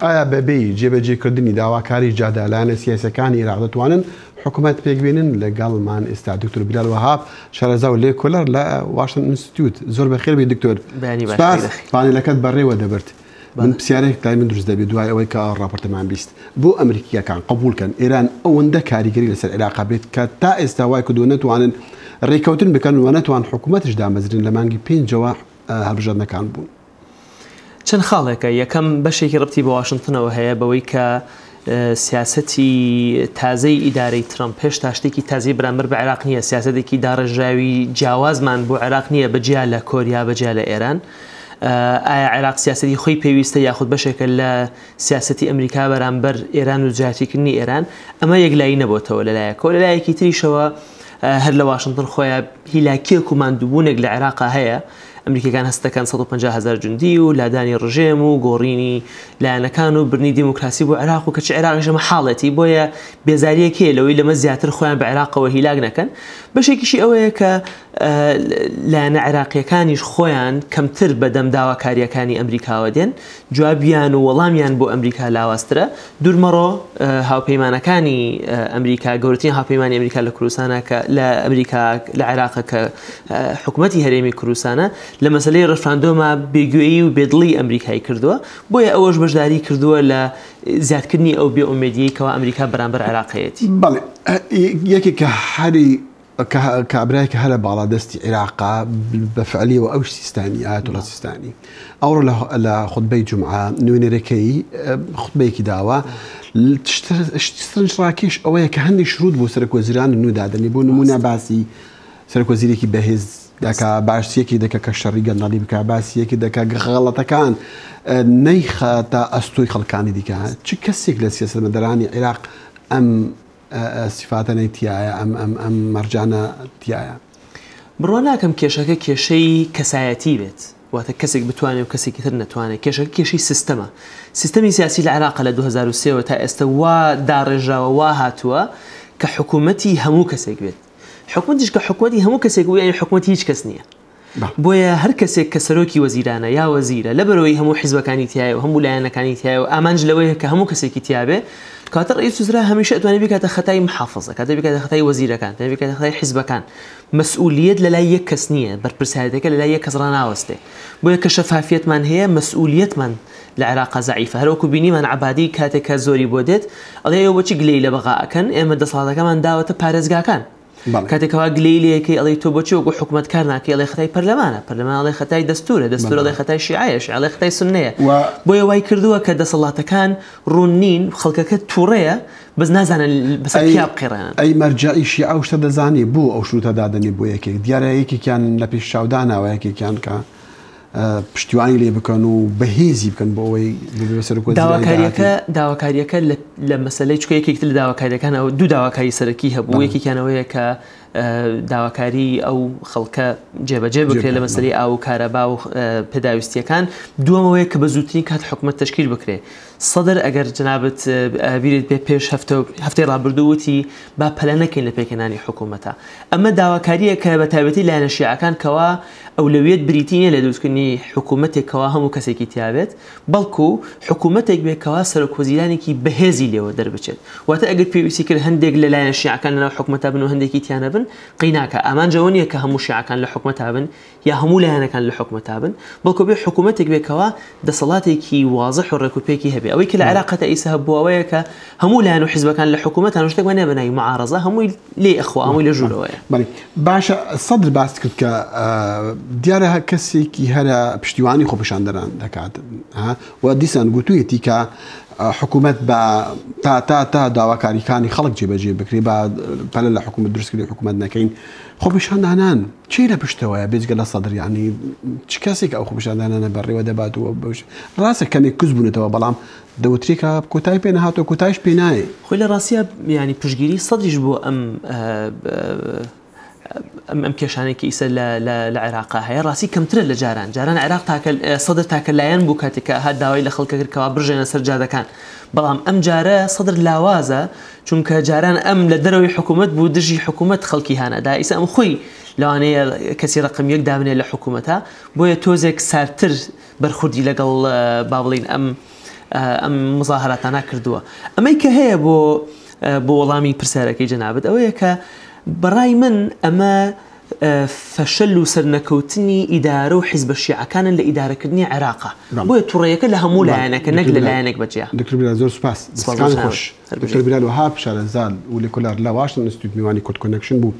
ئایا بەبێ جێبەجێکردنی داواکاری جادالانە سیاسەکانی عێراق دەتوانن حکوومەت پێکبێنن لەگەڵمان ئێستا دکتۆر بیلال وەهاب شارەزا و لێکۆلەر لە واشنگتن ئینستیتیوت زۆر بەخێر بێ دکتۆر پانێلەکەت بەڕێوە دەبرد من پرسیارێک لای من دروست دەبێت دوای ئەوەی کە ڕاپۆرتەمان بیست بۆ ئەمریکیەکان قبولکەن ئێران ئەوەندە کاریگەری لەسەر عێراق بێت کە تا ئێستا وای کردو نەتوانن ڕێکەوتن بکەن و نەتوان حکوومەتش دامەزرن لە مانگی 5ەوە هەڵبژاردنەکان بوون. چەند خاڵێکە یەکەم بەشێکی ڕەبتی بە واشنگتنەوە هەیە بەوەی کە سیاسەتی تازەی ئیدارەی ترامپ هێشتا شتێکی تازەی بەرامبەر بە عێراق نییە، سیاسەتێکی داڕێژاوی جیاوازمان بۆ عێراق نییە بەجیا لە کۆریا بەجیا لە ئێران. ئایا عێراق سیاسەتی خۆی پێویستە یاخود بەشێکە لە سیاسەتی ئەمریکا بەرامبەر ئێران و جیاتیکردنی ئێران ئەمە یەکلایی نەبووتەوە لەلایەکەوە. لەلایەکی تریشەوە هەر لە واشنگتن خۆیان هیلاکیەک و ماندووبوونێک لە عێراقا هەیە. ئەمریکەکان هەستەکان 150,000 جوندی و لادانی ڕژێم و گۆڕینی لایەنەکان و برنی دیموکراسی بۆ عێراق و کەچ عێراقیش ئەمە حاڵەتی بۆیە بێزاریەک هەیە لەوەی لەمە زیاتر خۆیان بە عێراقەوە هیلاک نەکەن. بەشێکیشی ئەوەیە کە لایەنە عێراقیەکانیش خۆیان کەمتر بەدەم داواکاریەکانی ئەمریکاوە دێن، جوابیان و وەڵامیان بۆ ئەمریکا لاواسترە. دوورمەڕۆ هاوپەیمانەکانی ئەمریکا گەورەترین هاوپەیمانی ئەمریکا لە کوردستانە کە لە ئەمریکا لە عێراق کە حکوومەتی هەرێمی کوردستانە لە مەسلەی ڕەفراندۆمە بێگوێیی و بێدڵی ئەمریکای کردووە، بۆیە ئەوەش بەشداری کردووە لە زیادکردنی ئەو بێئومێدیەی کەەوە ئەمریکا بەرامبەر عێراقەتی. بەڵێ یەکێک کە هەری کابراایکە هەرە باڵادەستی عێراقا بەفعلیەوە ئەو سیستانی ئایەتوڵە سیستانی ئەوڕۆ لە خوتبەی جومعە نوێنەرەکەی خوتبەیەکی داوە ڕاکێش ئەوەیە کە هەندێک شروط بۆ سەرۆکوەزیرانی نودادنی بۆ نمونە باسی سەرۆکوەزیرێکی بەهێز دەکا باشیەکی دەکە کە شەڕی گەندەڵی بکە باسیەکی دەکە غەڵەتەکان نەیخاتە ئەستۆی خەڵکانی دیکە چ کەسێک لە سیاسەتمەدەرانی عێراق ئەم سیفاتە نەیتیایە ئەم مەرجانە تایە. بڕوا ناکەم کێشەکە کێشەی کەسایەتی بێت، واتە کەسێک بتوانێت و کەسێکی تر نەتوانێت. کێشەکە کێشەی سیستەمە. سیستەمی سیاسی لە عێراق لە 2003 تا ئێستا وا داڕێژاوە وا هاتووە کە حکوومەتی هەموو کەسێک بێت. حکوومەتیش کە حکوومەتی هەموو کەسێک بوو یعنی حکوومەتی هیچ کەس نییە. بۆیە هەر کەسێک کە سەرۆکی وەزیرانە یا وەزیرە لەبەرەوەی هەموو حیزبەکانی تایە و هەموو لایەنەکانی تایە و ئامانج لەوەیە کە هەموو کەسێکی تیابێ کاتە ڕئیس وزرا هەمیشە ئەتوانێت بکاتە خەتای محافظە، کاتە بکاتە خەتای وەزیرەکان، کاتە بکاتە خەتای حیزبەکان. مەسئولیت لەلای یەک کەس نییە، بەرپرسیارەتەکە لەلای یەک کەس ڕناوەستێ. بۆیە کە شەفافیەتمان هەیە مەسئولیتمان لە عێراق زەعیفە. هەروەکو بینیمان عەبادی کاتێکە زۆری بۆ دێت ئەڵێ ئێوە بۆچی گلەی لە بەغا ئەکەن، ئێمە دەسەڵاتەکەمان داوەتە پارێزگاکان. کاتێکەوە گلەی لەکەی ئەڵێ تۆ بۆچی وەکو حکوومەتکار ناکەی ئەڵێ خەتای پەرلەمانە، پەرلەمان ئەڵێ خەتای دەستورە، دەستور ئەڵێ خەتای شیعەیە، شیعە ئەڵێ خەتای سوننەیە. بۆیە وای کردووە کە دەسەڵاتەکان ڕوون نین، خەڵکەکە تووڕەیە بەس نازانن بەسەر کیا بقێڕێنن. ئەی مەرجعی شیعە شتە دەزانی بوو ئەو شروتە دادنی بۆ یەکێک دیارە یەکێکیان لە پێش چاودانەوە یەکێکیان کە پشتیوانی لێ بکەن و بەهێزی بکەن بۆ ئەوەی داواکاریەکە لە مەسەلەی چکە یەکێکتر لە داواکاریەکانەوە دوو داواکاری سەرەکی هەبوو. یەکێکیانەوەیە کە داواکاری ئەو خەڵکە جێبەجێ بکرێت لە مەسەلەی ئاو و کارەبا و پێداویستیەکان. دووەمەوەیە کە بە زووترین کات حکوومەت تەشکیل بکرێت. سەدر ئەگەر جنابەت بیرێت بێ پێش هەفتەی ڕابردووتی با پەلە نەکەین لە پێکەنانی حکوومەتە. ئەمە داواکاریە کە بە تایبەتی لایەنە شیعەکان کەوا ئەولەویەت بریتینە لە دروستکردنی حکوومەتێکەوە هەموو کەسێکی تیابێت، بەڵکو حکوومەتێک بێکەوە سەرۆکوەزیرانێکی بەهێزی لێوە دەربچێت. واتە ئەگەر پێویستی کرد هەندێک لە لایەنە شیعەکان لەناو حکوومەتە بن و هەندێکی تیانە بن قیناکە ئامانجەوە نییە کە هەموو شیعەکان لە حکوومەتە بن یا هەموو لایەنەکان لە حکوومەتە بن، بەڵکو بێ حکوومەتێک بێکەوە دەسەڵاتێکی وازح و ڕێکوپێکی هەبێ. ئەوەی کە لە عێراقەتە ئیسە هەبووەوەیە کە هەموو لایەن و حیزبەکان لە حکوومەتان شتێکمان نەبنای معارەزە هەمووی لێ ئەخوا هەمووی لە ژوورەوەیە. باشە سەدر باس کرد کە دیارە کەسێکی هەرە پشتیوانی خۆپیشاندەران دەکات و دیسان گوتوویەتی کە حکوومەت بە تا داواکاریەکانی خەڵک جێبەجێ بکرێ بە پەلە لە حکوومەت دروستکردنی حکوومەت نەکەین. خۆپیشاندانان چی لە پشتەوەیە بێجگە لە سەدر یعنی چ کەسێک ئەو خۆپیشاندانانە بەڕێوە دەباتەوە بەش ڕاستە کەمێک کەس بوونێتەوە بەڵام دەوتری کە کۆتای پێ نەهاتەوە کۆتایش پێ نایە. خۆی لە ڕاستیە ینی پشگیری سەدریش بۆ ئەم کێشانێکی ئیسە لە عێراقا هەیە ڕاستی کەمترە لە جاران عێراق سەدر تاکە لایەن بوو کاتێکە هات داوای لە خەڵکە کردکەوە بژێنە سەر جادەکان، بەڵام ئەم جارە سەدر لاوازە چونکە جاران ئەم لە دەرەوەی حکوومەت بوو دژی حکوومەت خەڵکی هانەدا ئیسا ئەم خۆی لەوانەیە کەسی ڕقم یەک دابنێت لە حکوومەتە، بۆیە تۆزێک سارتر بەرخوردی لەگەڵ با بڵین ئەم ئەم مزاهراتانە کردووە. ئەمەی کە هەیە بۆ وەڵامی پرسیارەکەی جەنابەت ئەوەیە کە بەڕای من ئەمە فەشەل و سەرنەکەوتنی ئیدارە و حیزبە شیعەکانن لە ئیدارەکردنی عێراقە بۆیە تووڕێیەکە لە هەموو لایەنەکە نەک لە لایەنێک بەجیا. دکتۆر بیلال زۆر سوپاس. دکتۆر بیلال وەهاب شارەزای و لێکۆلەر لە واشنگتن ئینستیتیوت میوانی کۆت کۆنەکشن بوو.